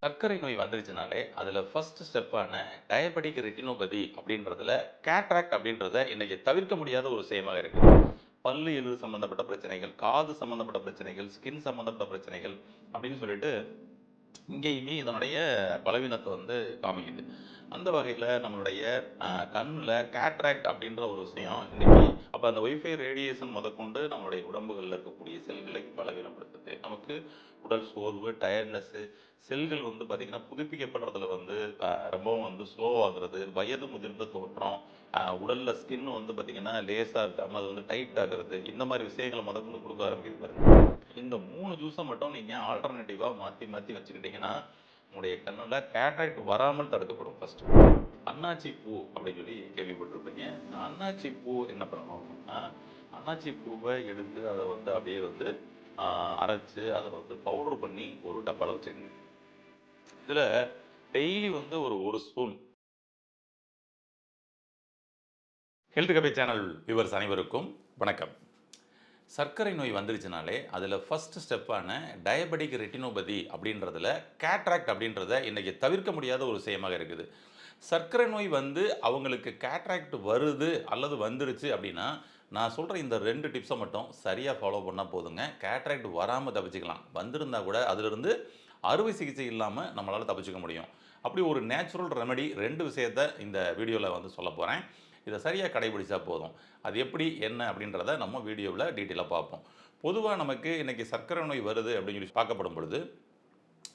சர்க்கரை நோய் வந்துருச்சுனாலே, அதில ஃபர்ஸ்ட் ஸ்டெப்பான டயபெட்டிக் ரெட்டினோபதி அப்படின்றதுல, கேட்ராக்ட் அப்படின்றத இன்னைக்கு தவிர்க்க முடியாத ஒரு விஷயமாக இருக்கு. பல்லு, எலும்பு சம்மந்தப்பட்ட பிரச்சனைகள், காது சம்மந்தப்பட்ட பிரச்சனைகள், ஸ்கின் சம்மந்தப்பட்ட பிரச்சனைகள் அப்படின்னு சொல்லிட்டு, இங்கேயுமே இதனுடைய பலவீனத்த காமிக்குது. அந்த வகையில நம்மளுடைய கண்ல கேட்ராக்ட் அப்படின்ற ஒரு விஷயம் இன்னைக்கு அப்ப அந்த ஒய்ஃபை ரேடியேஷன் முதற்கொண்டு நம்மளுடைய உடம்புகள்ல இருக்கக்கூடிய செல்களை பலவீனப்படுத்துது. நமக்கு உடல் சோர்வு, டயர்ட்னஸ்ஸு, செல்கள் பார்த்தீங்கன்னா, புதுப்பிக்கப்படுறதுல ரொம்பவும் ஸ்லோ ஆகுறது, வயது முதிர்ந்த தோற்றம், உடல்ல ஸ்கின் பார்த்தீங்கன்னா, லேசா இருக்காம அது டைட் ஆகுறது, இந்த மாரி விஷயங்கள முதற்கொண்டு குடுக்க ஆரம்பிக்குது பாருங்க. இந்த 3 ஜூஸ மட்டும் நீங்க ஆல்டர்னேட்டிவா மாத்தி மாத்தி வச்சுக்கிட்டீங்கன்னா, உங்களுடைய கண்ணுல கேட்ராக்ட் வராமல் தடுக்கப்படும் ஃபர்ஸ்ட். அன்னாச்சி பூ அப்படின்னு சொல்லி கேள்விப்பட்டிருப்பீங்க. அன்னாச்சி பூ என்ன பண்ணணும் அப்படின்னா, அன்னாச்சி பூவ எடுத்து அத அப்படியே அ அரைச்சு அத பவுடர் பண்ணி ஒரு டப்பால வச்சுக்கங்க. இதுல டெய்லி ஒரு 1 spoon health cafe channel viewers அனைவருக்கும் வணக்கம். சர்க்கரை நோய் வந்துருச்சுனாலே, அதில ஃபர்ஸ்ட் ஸ்டெப்பான டயபெட்டிக் ரெட்டினோபதி அப்படின்றதுல, கேட்ராக்ட் அப்படின்றத இன்னைக்கு தவிர்க்க முடியாத ஒரு விஷயமாக இருக்குது. சர்க்கரை நோய் அவங்களுக்கு கேட்ராக்ட் வருது அல்லது வந்துருச்சு அப்படின்னா, நான் சொல்ற இந்த 2 டிப்ஸ மட்டும் சரியா ஃபாலோ பண்ணா போதுங்க. கேட்ராக்ட் வராம தப்பிச்சுக்கலாம். வந்திருந்தா கூட அதிலிருந்து அறுவை சிகிச்சை இல்லாம நம்மளால தப்பிச்சுக்க முடியும். அப்படி ஒரு நேச்சுரல் ரெமெடி 2 விஷயத்த இந்த வீடியோல சொல்லப் போறேன். இத சரியா கடைபிடிச்சா போதும். அது எப்படி, என்ன அப்படின்றத நம்ம வீடியோவுல டீட்டெயிலா பார்ப்போம். பொதுவா நமக்கு இன்னைக்கு சர்க்கரை நோய் வருது அப்படின்னு சொல்லி பார்க்கப்படும் பொழுது,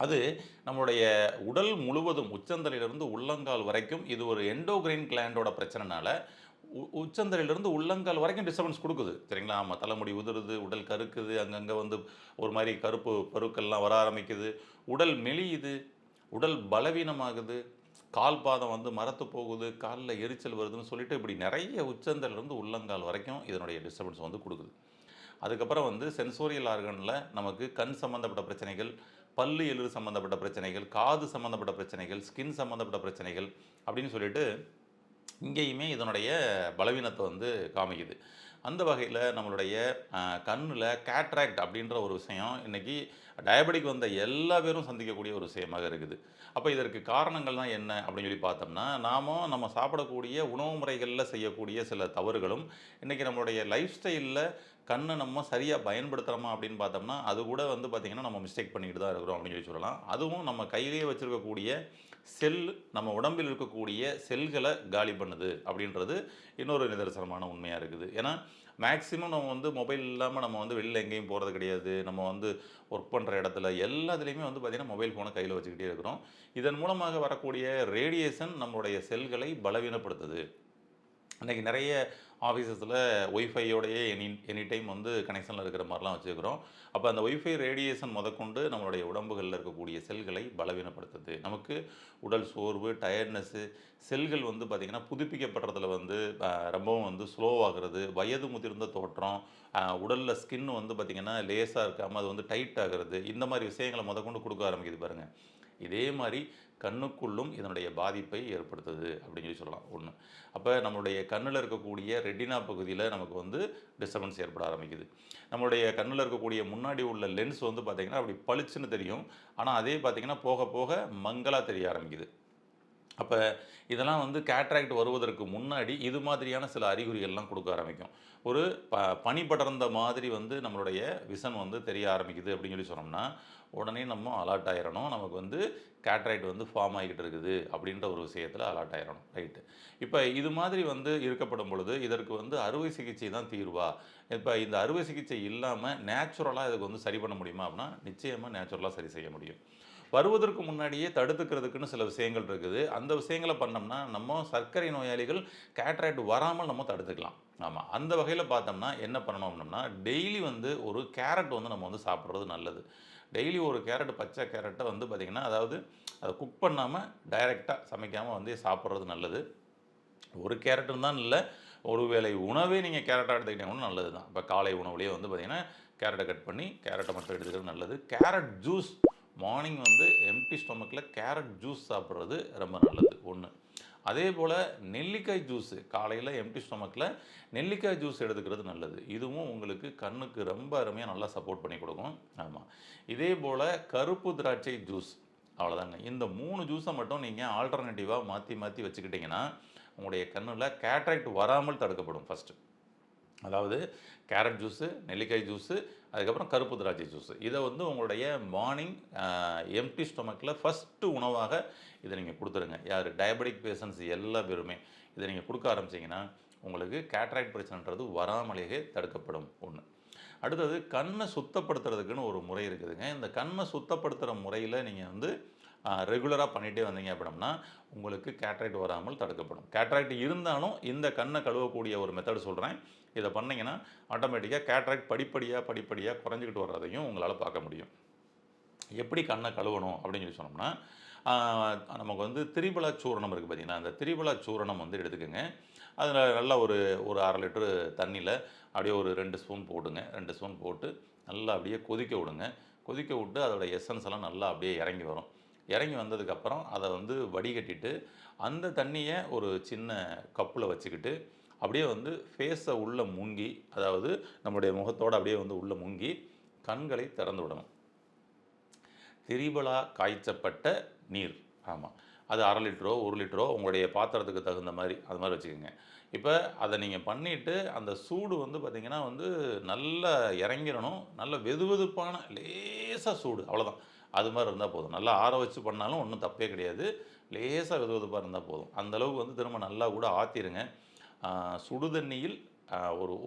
அது நம்மளுடைய உடல் முழுவதும் உச்சந்தலையிலிருந்து உள்ளங்கால் வரைக்கும் இது ஒரு எண்டோகிரைன் கிளாண்டோட பிரச்சனைனால, உச்சந்தலையிலிருந்து உள்ளங்கால் வரைக்கும் டிஸ்டர்பன்ஸ் குடுக்குது. சரிங்களா? ஆமா. தலைமுடி உதிருது, உடல் கருக்குது, அங்கங்க ஒரு மாரி கருப்பு பருக்கள்லாம் வர ஆரம்பிக்குது, உடல் மெலியுது, உடல் பலவீனமாகுது, கால் பாதம் மரத்து போகுது, கால்ல எரிச்சல் வருதுன்னு சொல்லிட்டு இப்படி நெறைய உச்சந்தலையிலிருந்து உள்ளங்கால் வரைக்கும் இதனுடைய டிஸ்டர்பன்ஸ் குடுக்குது. அதுக்கப்புறம் சென்சோரியல் ஆர்கன்ல நமக்கு கண் சம்மந்தப்பட்ட பிரச்சனைகள், பல்லு, எலும்பு சம்மந்தப்பட்ட பிரச்சனைகள், காது சம்மந்தப்பட்ட பிரச்சனைகள், ஸ்கின் சம்மந்தப்பட்ட பிரச்சனைகள் அப்படின்னு சொல்லிட்டு, இங்கேயுமே இதனுடைய பலவீனத்த காமிக்குது. அந்த வகையில நம்மளுடைய கண்ணுல கேட்ராக்ட் அப்படின்ற ஒரு விஷயம் இன்னைக்கு டயபெட்டிக் வந்த எல்லா பேரும் சந்திக்கக்கூடிய ஒரு விஷயமாக இருக்குது. அப்ப இதற்கு காரணங்கள்லாம் என்ன அப்படின்னு சொல்லி பார்த்தோம்னா, நம்ம சாப்பிடக்கூடிய உணவு முறைகள்ல செய்யக்கூடிய சில தவறுகளும், இன்னைக்கு நம்மளுடைய லைஃப் ஸ்டைல்ல கண்ண நம்ம சரியா பயன்படுத்துறோமா அப்படின்னு பார்த்தோம்னா, அது கூட பார்த்தீங்கன்னா, நம்ம மிஸ்டேக் பண்ணிக்கிட்டு தான் இருக்கிறோம் அப்படின்னு சொல்லலாம். அதுவும் நம்ம கையிலேயே வச்சிருக்கக்கூடிய செல், நம்ம உடம்பில் இருக்கக்கூடிய செல்கள காலி பண்ணுது அப்படின்றது இன்னொரு நிதர்சனமான உண்மையா இருக்குது. ஏன்னா, மேக்ஸிமம் நம்ம மொபைல் இல்லாம நம்ம வெளில எங்கேயும் போறது கிடையாது. நம்ம ஒர்க் பண்ற இடத்துல எல்லாத்துலயுமே பார்த்தீங்கன்னா, மொபைல் ஃபோன கையில வச்சுக்கிட்டே இருக்கிறோம். இதன் மூலமாக வரக்கூடிய ரேடியேஷன் நம்மளுடைய செல்களை பலவீனப்படுத்துது. அன்னைக்கு நெறைய ஆஃபீஸஸில ஒய்ஃபையோடையே எனி டைம் கனெக்ஷன்ல இருக்கிற மாரிலாம் வச்சுருக்கிறோம். அப்ப அந்த ஒய்ஃபை ரேடியேஷன் முதற்கொண்டு நம்மளுடைய உடம்புகள்ல இருக்கக்கூடிய செல்களை பலவீனப்படுத்துது. நமக்கு உடல் சோர்வு, டயர்ட்னஸ்ஸு, செல்கள் பார்த்தீங்கன்னா, புதுப்பிக்கப்படுறதுல ரொம்பவும் ஸ்லோ ஆகுறது, வயது முதிர்ந்த தோற்றம், உடல்ல ஸ்கின் பார்த்தீங்கன்னா, லேசா இருக்காம அது டைட் ஆகுறது, இந்த மாரி விஷயங்கள முதற்கொண்டு குடுக்க ஆரம்பிக்குது பாருங்க. இதே மாரி கண்ணுக்குள்ளும் இதனுடைய பாதிப்பை ஏற்படுத்துது அப்படின்னு சொல்லலாம் 1. அப்ப நம்மளுடைய கண்ணுல இருக்கக்கூடிய ரெட்டினா பகுதியில நமக்கு டிஸ்டர்பன்ஸ் ஏற்பட ஆரம்பிக்குது. நம்மளுடைய கண்ணுல இருக்கக்கூடிய முன்னாடி உள்ள லென்ஸ் பார்த்தீங்கன்னா, அப்படி பளிச்சுன்னு தெரியும். ஆனா அதே பார்த்தீங்கன்னா, போக போக மங்கலா தெரிய ஆரம்பிக்குது. அப்ப இதெல்லாம் கேட்ராக்ட் வருவதற்கு முன்னாடி இது மாதிரியான சில அறிகுறிகள்லாம் குடுக்க ஆரம்பிக்கும். ஒரு பனி படர்ந்த மாதிரி நம்மளுடைய விஷன் தெரிய ஆரம்பிக்குது அப்படின்னு சொன்னோம்னா, உடனே நம்ம அலர்ட் ஆயிரணும். நமக்கு கேட்ராக்ட் ஃபார்ம் ஆகிக்கிட்டு இருக்குது அப்படின்ற ஒரு விஷயத்துல அலர்ட் ஆயிரணும். ரைட்டு. இப்ப இது மாதிரி இருக்கப்படும் பொழுது, இதற்கு அறுவை சிகிச்சை தான் தீர்வா? இப்ப இந்த அறுவை சிகிச்சை இல்லாம நேச்சுரலா இதுக்கு சரி பண்ண முடியுமா அப்படின்னா, நிச்சயமா நேச்சுரலா சரி செய்ய முடியும். வருவதற்கு முன்னாடியே தடுத்துக்கிறதுக்குன்னு சில விஷயங்கள் இருக்குது. அந்த விஷயங்கள பண்ணோம்னா, நம்ம சர்க்கரை நோயாளிகள் கேட்ராக்ட் வராமல் நம்ம தடுத்துக்கலாம். ஆமா. அந்த வகையில பார்த்தோம்னா, என்ன பண்ணணும் அப்படின்னம்னா, டெய்லி ஒரு கேரட் நம்ம சாப்பிடுறது நல்லது. டெய்லி ஒரு கேரட், பச்சை கேரட்ட பார்த்தீங்கன்னா, அதாவது அத குக் பண்ணாம டைரக்ட்டா சமைக்காம சாப்பிடுறது நல்லது. ஒரு கேரட்டுன்னு தான் இல்ல. ஒரு வேளை உணவே நீங்க கேரட்டா எடுத்துக்கிட்டீங்கன்னா கூட நல்லது தான். இப்ப காலை உணவுலயே பார்த்தீங்கன்னா, கேரட்ட கட் பண்ணி கேரட்ட மட்டும் எடுத்துக்கிறது நல்லது. கேரட் ஜூஸ் மார்னிங் எம்ப்டி ஸ்டொமக்ல கேரட் ஜூஸ் சாப்பிடுறது ரொம்ப நல்லது 1. அதேபோல நெல்லிக்காய் ஜூஸ் காலையில எம்ப்டி ஸ்டொமக்ல நெல்லிக்காய் ஜூஸ் எடுத்துக்கிறது நல்லது. இதுவும் உங்களுக்கு கண்ணுக்கு ரொம்ப அருமையா நல்லா சப்போர்ட் பண்ணி குடுக்கும். ஆமா. இதேபோல கருப்பு திராட்சை ஜூஸ் அவ்வளோதாங்க. இந்த 3 ஜூஸை மட்டும் நீங்கள் ஆல்டர்னேட்டிவாக மாற்றி மாற்றி வச்சுக்கிட்டிங்கன்னா உங்களுடைய கண்ணில் கேட்ராக்ட் வராமல் தடுக்கப்படும் ஃபஸ்ட்டு. அதாவது கேரட் ஜூஸு, நெல்லிக்காய் ஜூஸு, அதுக்கப்புறம் கருப்பு திராட்சை ஜூஸு. இதை வந்து உங்களுடைய மார்னிங் எம்ப்டி ஸ்டொமக்கில் ஃபஸ்ட்டு உணவாக இதை நீங்கள் கொடுத்துருங்க. யார் டயபெட்டிக் பேஷண்ட்ஸ் எல்லா பேருமே இதை நீங்கள் கொடுக்க ஆரம்பிச்சிங்கன்னா உங்களுக்கு கேட்ராக்ட் பிரச்சனைன்றது வராமலேயே தடுக்கப்படும் ஒன்று. அடுத்தது கண்ணை சுத்தப்படுத்துறதுக்குன்னு ஒரு முறை இருக்குதுங்க. இந்த கண்ணை சுத்தப்படுத்துகிற முறையில் நீங்கள் வந்து ரெகுலராக பண்ணிகிட்டே வந்தீங்க அப்படின்னா உங்களுக்கு கேட்ராக்ட் வராமல் தடுக்கப்படும். கேட்ராக்ட் இருந்தாலும் இந்த கண்ணை கழுவக்கூடிய ஒரு மெத்தட் சொல்கிறேன். இதை பண்ணிங்கன்னா ஆட்டோமேட்டிக்காக கேட்ராக்ட் படிப்படியாக குறைஞ்சிக்கிட்டு வர்றதையும் உங்களால் பார்க்க முடியும். எப்படி கண்ணை கழுவணும் அப்படின்னு சொல்லி சொன்னோம்னா நமக்கு வந்து திரிபலா சூரணம் இருக்குது பார்த்தீங்கன்னா, அந்த திரிபலா சூரணம் வந்து எடுத்துக்கோங்க. அதில் நல்லா ஒரு 1/2 லிட்டரு தண்ணியில் அப்படியே ஒரு 2 ஸ்பூன் போடுங்க. 2 ஸ்பூன் போட்டு நல்லா அப்படியே கொதிக்க விடுங்க. கொதிக்க விட்டு அதோட எசன்ஸ் எல்லாம் நல்லா அப்படியே இறங்கி வரும். இறங்கி வந்ததுக்கப்புறம் அதை வந்து வடிகட்டிட்டு அந்த தண்ணியை ஒரு சின்ன கப்பில் வச்சுக்கிட்டு அப்படியே வந்து ஃபேஸை உள்ளே முங்கி, அதாவது நம்முடைய முகத்தோடு அப்படியே வந்து உள்ளே முங்கி கண்களை திறந்து விடணும். திரிபலா காய்ச்சப்பட்ட நீர், ஆமாம், அது 1/2 லிட்டரோ 1 லிட்டரோ உங்களுடைய பாத்திரத்துக்கு தகுந்த மாதிரி அது மாதிரி வச்சுக்கோங்க. இப்போ அதை நீங்கள் பண்ணிவிட்டு அந்த சூடு வந்து பார்த்திங்கன்னா வந்து நல்லா இறங்கிடணும். நல்ல வெதுவெதுப்பான லேசாக சூடு, அவ்வளோதான். அது மாதிரி இருந்தால் போதும். நல்லா ஆற வச்சு பண்ணாலும் ஒன்றும் தப்பே கிடையாது. லேசாக வெதுவெதுப்பாக இருந்தால் போதும். அந்தளவுக்கு வந்து திரும்ப நல்லா கூட ஆற்றிடுங்க. சுடு தண்ணியில்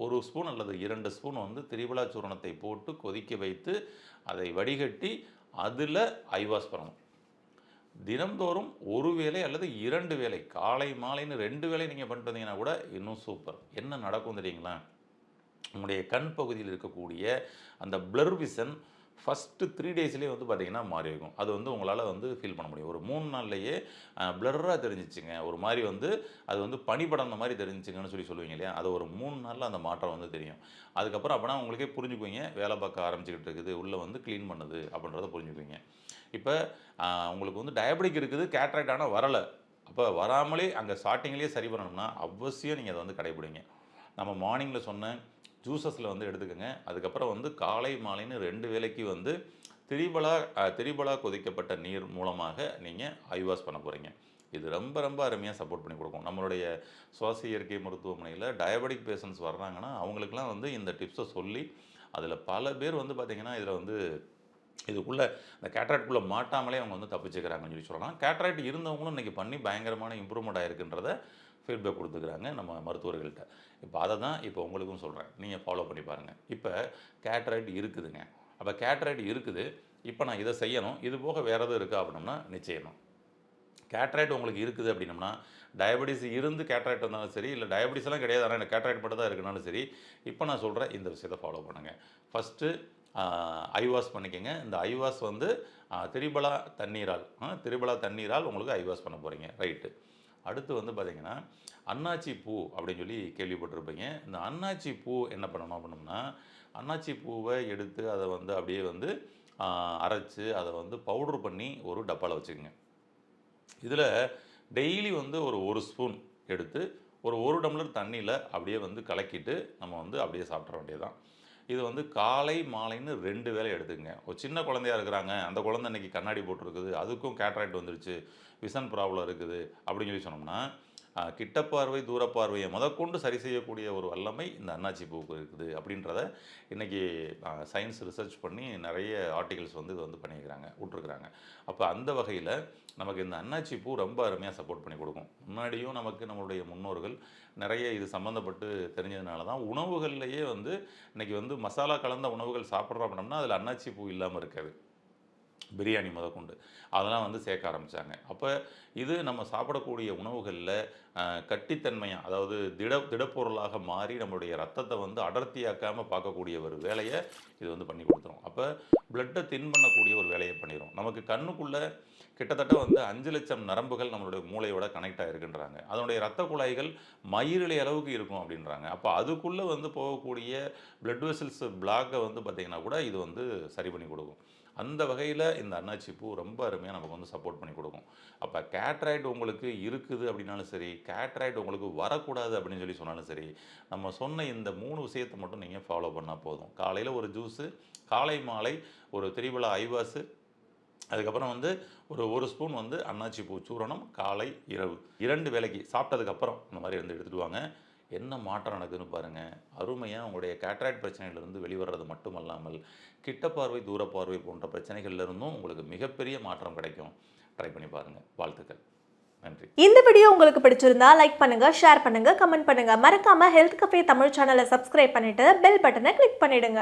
ஒரு ஸ்பூன் அல்லது 2 ஸ்பூன் வந்து திரிபலா சூரணத்தை போட்டு கொதிக்க வைத்து அதை வடிகட்டி அதில் ஐவாஷ் பண்ணணும். தினம்தோறும் ஒரு வேளை அல்லது 2 வேளை, காலை மாலைன்னு 2 வேளை நீங்கள் பண்ணிட்டு வந்தீங்கன்னா கூட இன்னும் சூப்பர். என்ன நடக்கும் தெரியுங்களா? உங்களுடைய கண் பகுதியில் இருக்கக்கூடிய அந்த பிளர் விஷன் ஃபஸ்ட்டு 3 டேஸ்லேயே வந்து பார்த்திங்கன்னா மாறி இருக்கும். அது வந்து உங்களால் வந்து ஃபீல் பண்ண முடியும். ஒரு 3 நாள்லேயே பிளர்ராக தெரிஞ்சிச்சுங்க. ஒரு மாதிரி வந்து அது வந்து பனிப்படந்த மாதிரி தெரிஞ்சிச்சுங்கன்னு சொல்லுவீங்க இல்லையா? அது ஒரு 3 நாளில் அந்த மாற்றம் வந்து தெரியும். அதுக்கப்புறம் அப்போனா உங்களுக்கே புரிஞ்சுக்குவீங்க, வேலை பார்க்க ஆரம்பிச்சுக்கிட்டு இருக்குது, உள்ளே வந்து க்ளீன் பண்ணுது அப்படின்றத புரிஞ்சுக்குவீங்க. இப்போ உங்களுக்கு வந்து டயபெட்டிக் இருக்குது, கேட்ராக்ட் ஆனால் வரலை. அப்போ வராமலே அங்கே ஸ்டார்டிங்லேயே சரி பண்ணணும்னா அவசியம் நீங்கள் அதை வந்து கடைபிடிங்க. நம்ம மார்னிங்கில் சொன்ன ஜூஸஸில் வந்து எடுத்துக்கோங்க. அதுக்கப்புறம் வந்து காலை மாலைன்னு 2 வேளைக்கு வந்து திரிபலா கொதிக்கப்பட்ட நீர் மூலமாக நீங்கள் ஐவாஷ் பண்ண போகிறீங்க. இது ரொம்ப ரொம்ப அருமையாக சப்போர்ட் பண்ணி கொடுக்கும். நம்மளுடைய சுவாச இயற்கை மருத்துவமனையில் டயபெட்டிக் பேஷண்ட்ஸ் வர்றாங்கன்னா அவங்களுக்குலாம் வந்து இந்த டிப்ஸை சொல்லி அதில் பல பேர் வந்து பார்த்திங்கன்னா இதில் வந்து இதுக்குள்ளே இந்த கேட்ராக்டுக்குள்ளே மாட்டாமலே அவங்க வந்து தப்பிச்சுக்கிறாங்கன்னு சொல்லலாம். கேட்ராக்ட் இருந்தவங்களும் இன்றைக்கி பண்ணி பயங்கரமான இம்ப்ரூவ்மெண்ட் ஆகிருக்குன்றத ஃபீட்பேக் கொடுத்துக்கிறாங்க நம்ம மருத்துவர்கள்ட்ட. இப்போ அதை தான் இப்போ உங்களுக்கும் சொல்கிறேன், நீங்கள் ஃபாலோ பண்ணி பாருங்கள். இப்போ கேட்ராக்ட் இருக்குதுங்க. அப்போ கேட்ராக்ட் இருக்குது, இப்போ நான் இதை செய்யணும், இது போக வேறு எதுவும் இருக்கா அப்படின்னம்னா நிச்சயமாக கேட்ராக்ட் உங்களுக்கு இருக்குது அப்படின்னம்னா, டயபெட்டிஸ் இருந்து கேட்ராக்ட் இருந்தாலும் சரி, இல்லை டயபெட்டிஸ்லாம் கிடையாது ஆனால் எனக்கு கேட்ராக்ட் மட்டும் தான் இருக்குனாலும் சரி, இப்போ நான் சொல்கிறேன் இந்த விஷயத்தை ஃபாலோ பண்ணுங்கள். ஃபஸ்ட்டு ஐவாஷ் பண்ணிக்கோங்க. இந்த ஐவாஷ் வந்து திரிபலா தண்ணீரால் உங்களுக்கு ஐவாஷ் பண்ண போகிறீங்க, ரைட்டு. அடுத்து வந்து பார்த்திங்கன்னா அன்னாச்சி பூ அப்படின்னு சொல்லி கேள்விப்பட்டிருப்பீங்க. இந்த அன்னாச்சி பூ என்ன பண்ணணும் அப்படின்னம்னா, அன்னாச்சி பூவை எடுத்து அதை வந்து அப்படியே வந்து அரைச்சி அதை வந்து பவுட்ரு பண்ணி ஒரு டப்பாவில் வச்சுக்கோங்க. இதில் டெய்லி வந்து ஒரு ஸ்பூன் எடுத்து ஒரு டம்ளர் தண்ணியில் அப்படியே வந்து கலக்கிட்டு நம்ம வந்து அப்படியே சாப்பிட்ற வேண்டியதுதான். இது வந்து காலை மாலைன்னு 2 வேளை எடுத்துக்கங்க. ஒரு சின்ன குழந்தையாக இருக்கிறாங்க, அந்த குழந்தை இன்றைக்கி கண்ணாடி போட்டிருக்குது, அதுக்கும் கேட்ராக்ட் வந்துருச்சு, விஷன் ப்ராப்ளம் இருக்குது அப்படின்னு சொல்லி சொன்னோம்னா, கிட்டப்பார்வை தூரப்பார்வையை முதற்கொண்டு சரி செய்யக்கூடிய ஒரு வல்லமை இந்த அன்னாச்சி பூவுக்கு இருக்குது அப்படின்றத இன்றைக்கி சயின்ஸ் ரிசர்ச் பண்ணி நிறைய ஆர்டிகல்ஸ் வந்து இது வந்து பண்ணியிருக்கிறாங்க, விட்ருக்குறாங்க. அப்போ அந்த வகையில் நமக்கு இந்த அன்னாச்சி பூ ரொம்ப அருமையாக சப்போர்ட் பண்ணி கொடுக்கும். முன்னாடியும் நமக்கு நம்மளுடைய முன்னோர்கள் நிறைய இது சம்மந்தப்பட்டு தெரிஞ்சதுனால தான் உணவுகள்லேயே வந்து இன்றைக்கி வந்து மசாலா கலந்த உணவுகள் சாப்பிட்றோம் அப்படின்னம்னா அதில் அன்னாச்சி பூ இல்லாமல் இருக்காது. பிரியாணி முதற்கொண்டு அதெல்லாம் வந்து சேர்க்க ஆரம்பித்தாங்க. அப்போ இது நம்ம சாப்பிடக்கூடிய உணவுகளில் கட்டித்தன்மையாக, அதாவது திடப்பொருளாக மாறி நம்மளுடைய ரத்தத்தை வந்து அடர்த்தியாக்காமல் பார்க்கக்கூடிய ஒரு வேலையை இது வந்து பண்ணி கொடுத்துரும். அப்போ பிளட்டை தின் பண்ணக்கூடிய ஒரு வேலையை பண்ணிடும். நமக்கு கண்ணுக்குள்ளே கிட்டத்தட்ட வந்து 5 லட்சம் நரம்புகள் நம்மளுடைய மூளையோட கனெக்ட் ஆகிருக்குன்றாங்க. அதனுடைய ரத்த குழாய்கள் மயிரிழை அளவுக்கு இருக்கும் அப்படின்றாங்க. அப்போ அதுக்குள்ளே வந்து போகக்கூடிய பிளட் வெசல்ஸ் பிளாக்கை வந்து பார்த்திங்கன்னா கூட இது வந்து சரி பண்ணி கொடுக்கும். அந்த வகையில் இந்த அன்னாச்சி பூ ரொம்ப அருமையாக நமக்கு வந்து சப்போர்ட் பண்ணி கொடுக்கும். அப்போ கேட்ராக்ட் உங்களுக்கு இருக்குது அப்படின்னாலும் சரி, கேட்ராக்ட் உங்களுக்கு வரக்கூடாது அப்படின்னு சொல்லி சொன்னாலும் சரி, நம்ம சொன்ன இந்த 3 விஷயத்தை மட்டும் நீங்கள் ஃபாலோ பண்ணால் போதும். காலையில் ஒரு ஜூஸு, காலை மாலை ஒரு திரிபலா ஐவாஸு, அதுக்கப்புறம் வந்து ஒரு ஸ்பூன் வந்து அன்னாச்சி பூ சூரணம் காலை இரவு 2 வேளைக்கு சாப்பிட்டதுக்கப்புறம் இந்த மாதிரி வந்து எடுத்துகிட்டு வாங்க. என்ன மாற்றம் நடக்குதுன்னு பாருங்கள். அருமையாக உங்களுடைய கேட்ராக்ட் பிரச்சனையிலிருந்து வெளிவர்றது மட்டுமல்லாமல் கிட்ட பார்வை தூர பார்வை போன்ற பிரச்சனைகள்லேருந்தும் உங்களுக்கு மிகப்பெரிய மாற்றம் கிடைக்கும். ட்ரை பண்ணி பாருங்கள். வாழ்த்துக்கள். நன்றி. இந்த வீடியோ உங்களுக்கு பிடிச்சிருந்தா லைக் பண்ணுங்க, ஷேர் பண்ணுங்க, கமெண்ட் பண்ணுங்க. மறக்காம ஹெல்த் கஃபே தமிழ் சேனலை சப்ஸ்கிரைப் பண்ணிட்டு பெல் பட்டனை கிளிக் பண்ணிடுங்க.